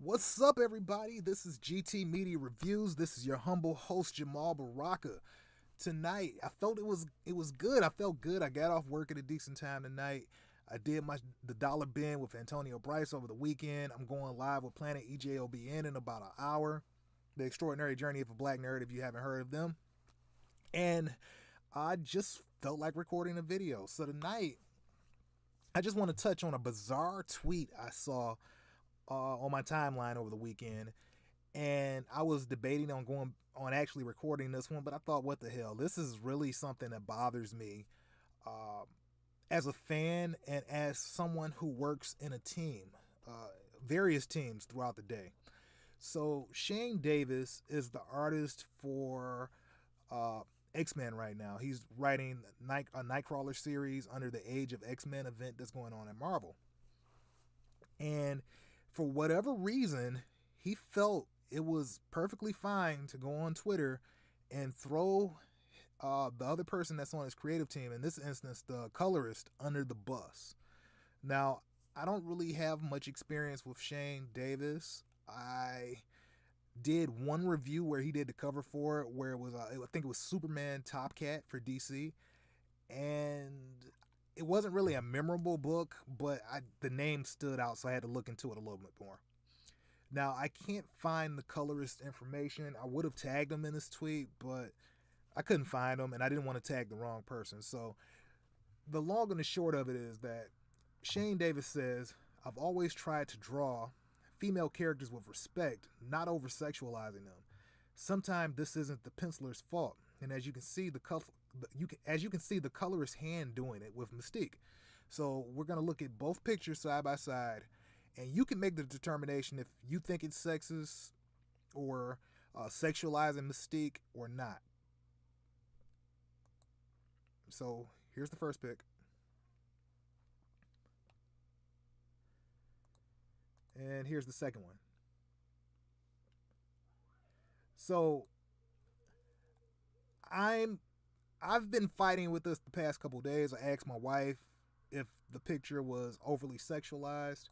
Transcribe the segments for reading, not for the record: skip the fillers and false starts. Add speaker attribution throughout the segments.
Speaker 1: What's up, everybody? This is GT Media Reviews. This is your humble host, Jamal Baraka. Tonight, I felt it was good. I felt good. I got off work at a decent time tonight. I did the dollar bin with Antonio Bryce over the weekend. I'm going live with Planet EJOBN in about an hour. The Extraordinary Journey of a Black Nerd, if you haven't heard of them. And I just felt like recording a video. So tonight, I just want to touch on a bizarre tweet I saw on my timeline over the weekend, and I was debating on going on actually recording this one, but I thought, what the hell? This is really something that bothers me uh, as a fan and as someone who works in a team, various teams throughout the day. So Shane Davis is the artist for X-Men right now. He's writing a Nightcrawler series under the Age of X-Men event that's going on at Marvel. And for whatever reason, he felt it was perfectly fine to go on Twitter and throw the other person that's on his creative team, in this instance, the colorist, under the bus. Now, I don't really have much experience with Shane Davis. I did one review where he did the cover for it, where it was, I think it was Superman Top Cat for DC. And it wasn't really a memorable book, but the name stood out, so I had to look into it a little bit more. Now, I can't find the colorist information. I would have tagged him in this tweet, but I couldn't find him, and I didn't want to tag the wrong person. So the long and the short of it is that Shane Davis says, "I've always tried to draw female characters with respect, not over-sexualizing them. Sometimes this isn't the penciler's fault, and as you can see, the colorist's hand doing it with Mystique." So we're gonna look at both pictures side by side, and you can make the determination if you think it's sexist or sexualizing Mystique or not. So here's the first pic, and here's the second one. So I've been fighting with this the past couple days. I asked my wife if the picture was overly sexualized.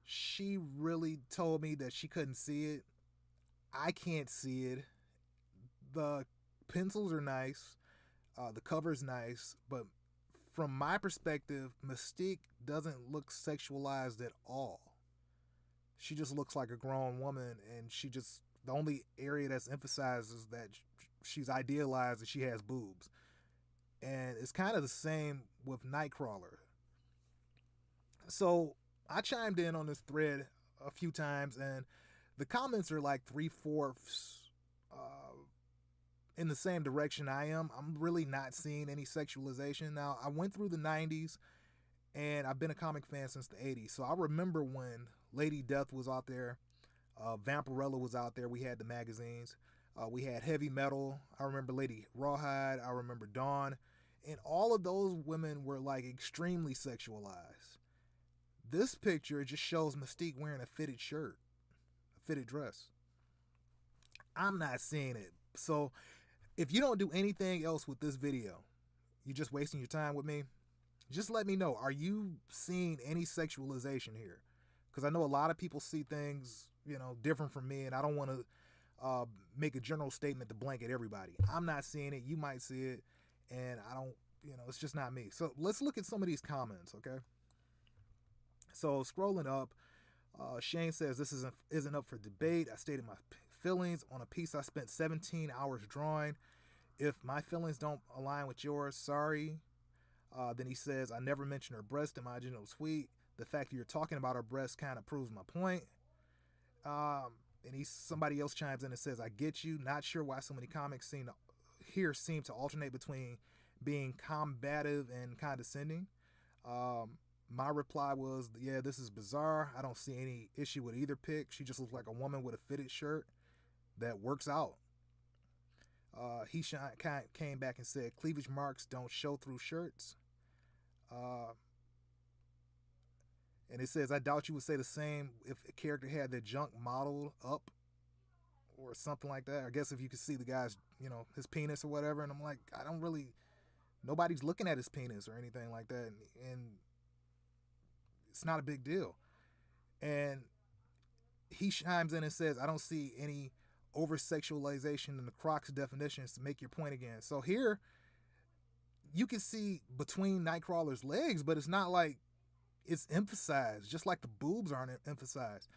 Speaker 1: She really told me that she couldn't see it. I can't see it. The pencils are nice. The cover's nice, but from my perspective, Mystique doesn't look sexualized at all. She just looks like a grown woman, and the only area that's emphasized is that she's idealized and she has boobs. And it's kind of the same with Nightcrawler. So I chimed in on this thread a few times, and the comments are like three-fourths in the same direction I am. I'm really not seeing any sexualization. Now, I went through the 90s, and I've been a comic fan since the 80s. So I remember when Lady Death was out there, Vampirella was out there. We had the magazines. We had Heavy Metal. I remember Lady Rawhide. I remember Dawn. And all of those women were like extremely sexualized. This picture just shows Mystique wearing a fitted shirt, a fitted dress. I'm not seeing it. So if you don't do anything else with this video, you're just wasting your time with me. Just let me know. Are you seeing any sexualization here? Because I know a lot of people see things, different from me, and I don't want to make a general statement to blanket everybody. I'm not seeing it. You might see it, and I don't, it's just not me. So let's look at some of these comments, okay? So scrolling up, Shane says, "This isn't up for debate. I stated my feelings on a piece I spent 17 hours drawing. If my feelings don't align with yours, sorry." Then he says, "I never mentioned her breast in my original tweet. The fact that you're talking about her breast kind of proves my point." And somebody else chimes in and says, "I get you. Not sure why so many comics seem to alternate between being combative and condescending." My reply was, "Yeah, this is bizarre. I don't see any issue with either pic. She just looks like a woman with a fitted shirt that works out." He came back and said, "Cleavage marks don't show through shirts." And it says, "I doubt you would say the same if a character had their junk modeled up or something like that. I guess if you could see the guy's, his penis or whatever." And I'm like, nobody's looking at his penis or anything like that. And it's not a big deal. And he chimes in and says, I don't see any oversexualization in the Croc's definitions to make your point again. So here, you can see between Nightcrawler's legs, but it's not like it's emphasized, just like the boobs aren't emphasized.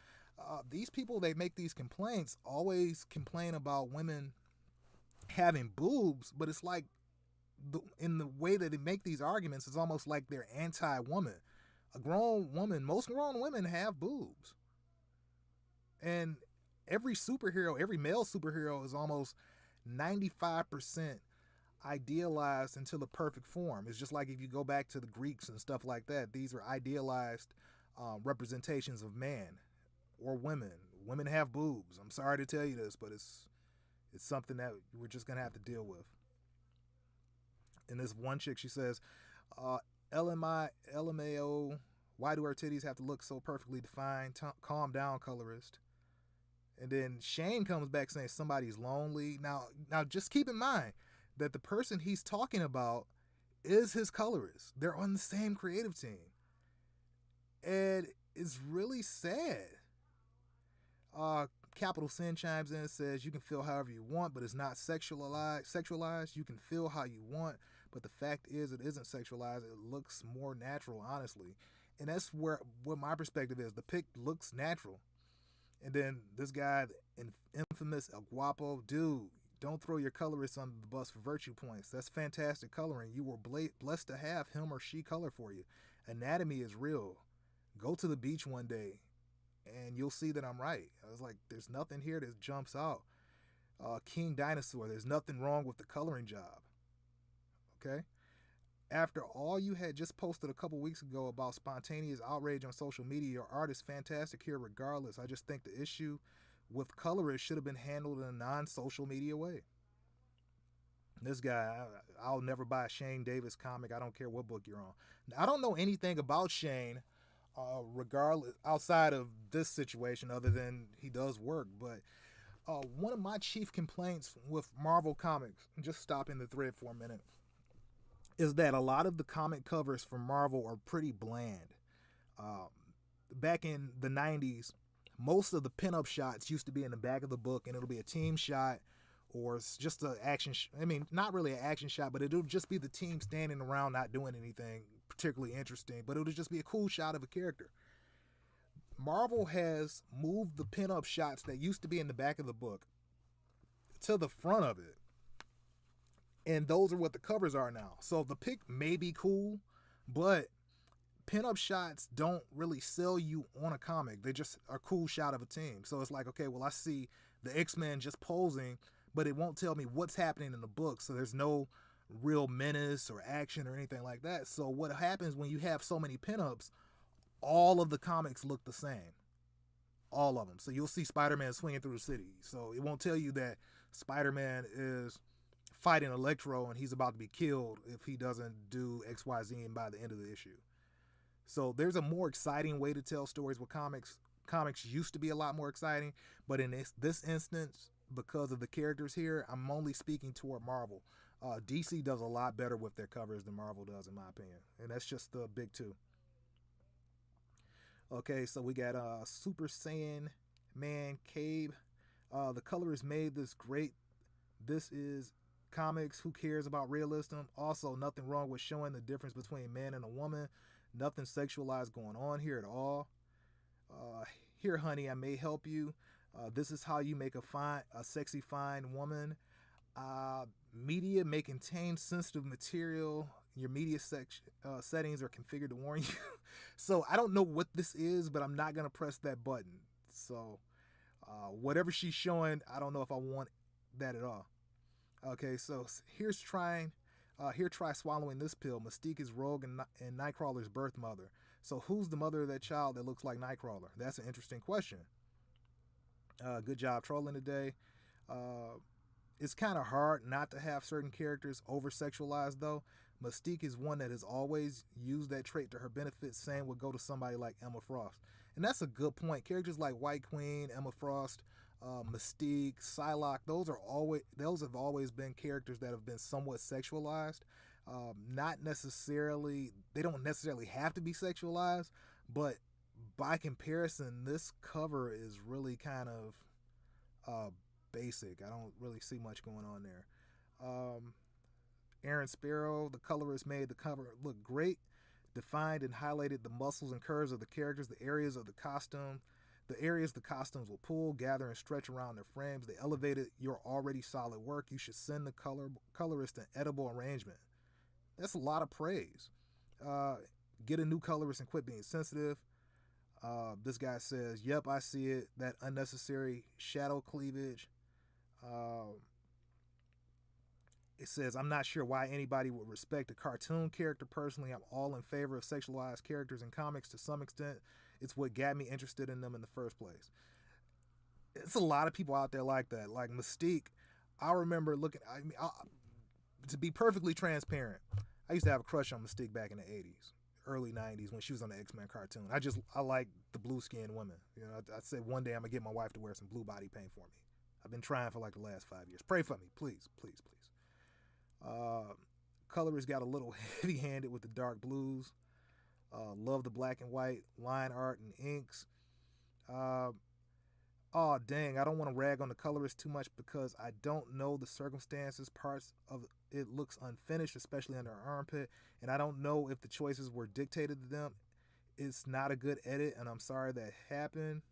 Speaker 1: These people, they make these complaints, always complain about women having boobs, but it's like in the way that they make these arguments, it's almost like they're anti-woman. A grown woman, most grown women have boobs. And every superhero, every male superhero is almost 95% idealized into the perfect form. It's just like if you go back to the Greeks and stuff like that, these are idealized representations of man or women. Women have boobs. I'm sorry to tell you this, but it's something that we're just gonna have to deal with. And this one chick, she says, LMAO, why do her titties have to look so perfectly defined? Calm down, colorist. And then Shane comes back saying somebody's lonely. Now just keep in mind that the person he's talking about is his colorist. They're on the same creative team. And it's really sad. Capital Sin chimes in and says, you can feel however you want, but it's not sexualized. You can feel how you want, but the fact is it isn't sexualized. It looks more natural, honestly. And that's what my perspective is. The pic looks natural. And then this guy, infamous El Guapo, dude, don't throw your colorist under the bus for virtue points. That's fantastic coloring. You were blessed to have him or she color for you. Anatomy is real. Go to the beach one day and you'll see that I'm right. I was like, there's nothing here that jumps out. King Dinosaur, there's nothing wrong with the coloring job. Okay? After all you had just posted a couple weeks ago about spontaneous outrage on social media, your art is fantastic here regardless. I just think the issue with colorists should have been handled in a non-social media way. This guy, I'll never buy a Shane Davis comic. I don't care what book you're on. I don't know anything about Shane, regardless, outside of this situation, other than he does work. But one of my chief complaints with Marvel Comics, just stopping the thread for a minute, is that a lot of the comic covers for Marvel are pretty bland. Back in the 90s, most of the pinup shots used to be in the back of the book, and it'll be a team shot or it's just an action. Not really an action shot, but it'll just be the team standing around not doing anything particularly interesting, but it'll just be a cool shot of a character. Marvel has moved the pinup shots that used to be in the back of the book to the front of it. And those are what the covers are now. So the pic may be cool, but pinup shots don't really sell you on a comic. They just are a cool shot of a team. So it's like, okay, well, I see the X-Men just posing, but it won't tell me what's happening in the book. So there's no real menace or action or anything like that. So what happens when you have so many pinups, all of the comics look the same. All of them. So you'll see Spider-Man swinging through the city. So it won't tell you that Spider-Man is fighting Electro and he's about to be killed if he doesn't do XYZ and by the end of the issue. So there's a more exciting way to tell stories with comics. Comics used to be a lot more exciting, but in this instance, because of the characters here, I'm only speaking toward Marvel. DC does a lot better with their covers than Marvel does, in my opinion. And that's just the big two. Okay, so we got Super Saiyan Man Cabe. The colorist made this great. This is comics. Who cares about realism? Also, nothing wrong with showing the difference between a man and a woman. Nothing sexualized going on here at all. Here, honey, I may help you. This is how you make a sexy, fine woman. Media may contain sensitive material. Your media settings are configured to warn you. So I don't know what this is, but I'm not going to press that button. So whatever she's showing, I don't know if I want that at all. Okay, so try swallowing this pill. Mystique is Rogue and Nightcrawler's birth mother. So who's the mother of that child that looks like Nightcrawler? That's an interesting question. Good job trolling today. It's kind of hard not to have certain characters over-sexualized, though. Mystique is one that has always used that trait to her benefit. Same would go to somebody like Emma Frost. And that's a good point. Characters like White Queen, Emma Frost, Mystique, Psylocke, those have always been characters that have been somewhat sexualized. They don't necessarily have to be sexualized, but by comparison, this cover is really kind of basic. I don't really see much going on there. Aaron Sparrow, the colorist, made the cover look great, defined and highlighted the muscles and curves of the characters, the areas the costumes will pull, gather, and stretch around their frames. They elevated your already solid work. You should send the colorist an edible arrangement. That's a lot of praise. Get a new colorist and quit being sensitive. This guy says, yep, I see it. That unnecessary shadow cleavage. It says, I'm not sure why anybody would respect a cartoon character. Personally, I'm all in favor of sexualized characters in comics to some extent. It's what got me interested in them in the first place. It's a lot of people out there like that. Like Mystique, I remember looking, to be perfectly transparent, I used to have a crush on Mystique back in the 80s, early 90s when she was on the X-Men cartoon. I like the blue-skinned women. You know, I said one day I'm going to get my wife to wear some blue body paint for me. I've been trying for like the last 5 years. Pray for me, please, please, please. Colorist got a little heavy-handed with the dark blues. Love the black and white line art and inks. Oh, dang, I don't want to rag on the colorist too much because I don't know the circumstances. Parts of it looks unfinished, especially under her armpit, and I don't know if the choices were dictated to them. It's not a good edit, and I'm sorry that happened.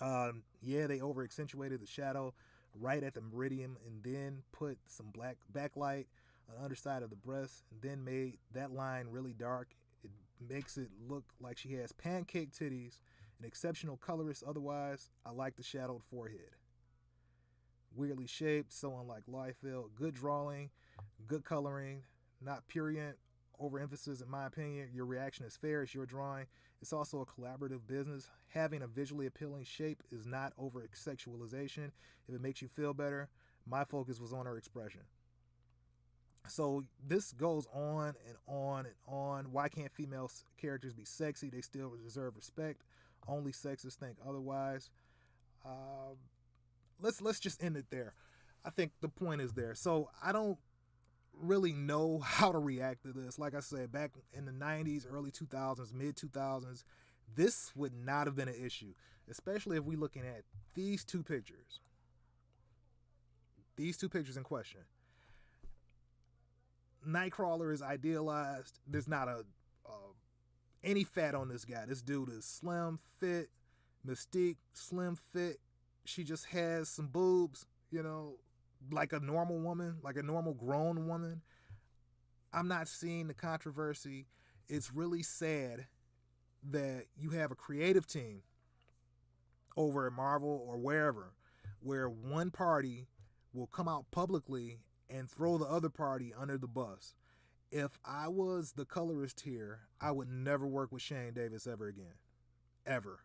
Speaker 1: Yeah, they over accentuated the shadow right at the meridian and then put some black backlight on the underside of the breast and then made that line really dark. It makes it look like she has pancake titties. An exceptional colorist otherwise. I like the shadowed forehead. Weirdly shaped, so unlike Liefeld. Good drawing, good coloring, not prurient overemphasis in my opinion. Your reaction is fair, it's your drawing. It's also a collaborative business. Having a visually appealing shape is not over-sexualization. If it makes you feel better, my focus was on her expression. So this goes on and on and on. Why can't female characters be sexy? They still deserve respect. Only sexists think otherwise. Let's just end it there. I think the point is there. So I don't really know how to react to this. Like I said, back in the 90s, early 2000s, mid 2000s, this would not have been an issue, especially if we're looking at these two pictures. These two pictures in question. Nightcrawler is idealized. There's not any fat on this guy. This dude is slim, fit. Mystique, slim, fit. She just has some boobs, you know, like a normal woman, like a normal grown woman. I'm not seeing the controversy. It's really sad that you have a creative team over at Marvel or wherever where one party will come out publicly and throw the other party under the bus. If I was the colorist here, I would never work with Shane Davis ever again. Ever.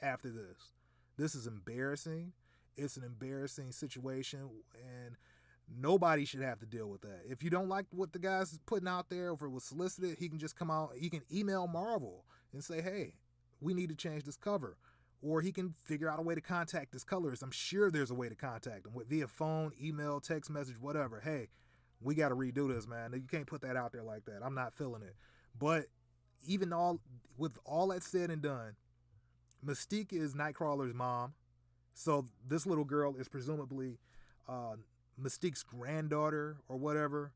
Speaker 1: After this. This is embarrassing. It's an embarrassing situation, and nobody should have to deal with that. If you don't like what the guy's putting out there, if it was solicited, he can just come out, he can email Marvel and say, hey, we need to change this cover. Or he can figure out a way to contact this colorist. I'm sure there's a way to contact him via phone, email, text message, whatever. Hey, we got to redo this, man. You can't put that out there like that. I'm not feeling it. But even with all that said and done, Mystique is Nightcrawler's mom. So this little girl is presumably Mystique's granddaughter or whatever.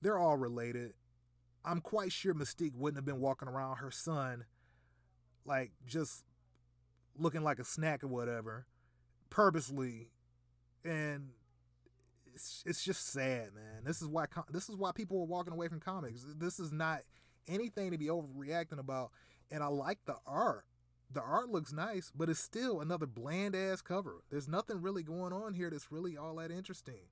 Speaker 1: They're all related. I'm quite sure Mystique wouldn't have been walking around her son like just looking like a snack or whatever purposely. And it's just sad, man. This is why people are walking away from comics. This is not anything to be overreacting about. And I like the art. The art looks nice, but it's still another bland-ass cover. There's nothing really going on here that's really all that interesting.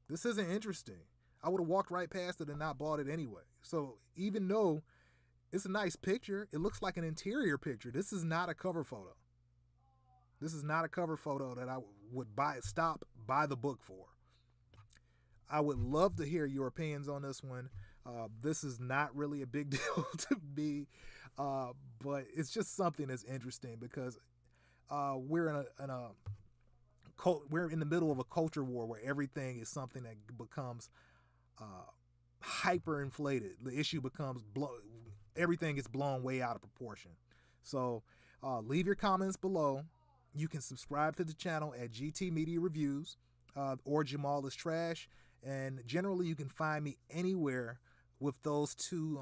Speaker 1: This isn't interesting. I would have walked right past it and not bought it anyway. So even though it's a nice picture, it looks like an interior picture. This is not a cover photo. This is not a cover photo that I would buy the book for. I would love to hear your opinions on this one. This is not really a big deal to me, but it's just something that's interesting because we're in the middle of a culture war where everything is something that becomes hyper inflated. The issue becomes everything gets blown way out of proportion. So leave your comments below. You can subscribe to the channel at GT Media Reviews or Jamal is Trash. And generally, you can find me anywhere with those two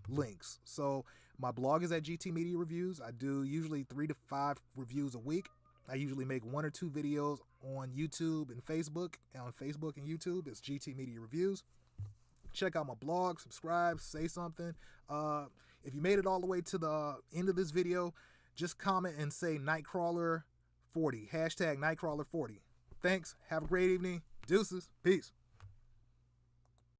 Speaker 1: links. So my blog is at GT Media Reviews. I do usually 3 to 5 reviews a week. I usually make 1 or 2 videos on YouTube and Facebook. And on Facebook and YouTube, it's GT Media Reviews. Check out my blog, subscribe, say something. If you made it all the way to the end of this video, just comment and say Nightcrawler 40, hashtag Nightcrawler 40. Thanks. Have a great evening. Deuces. Peace.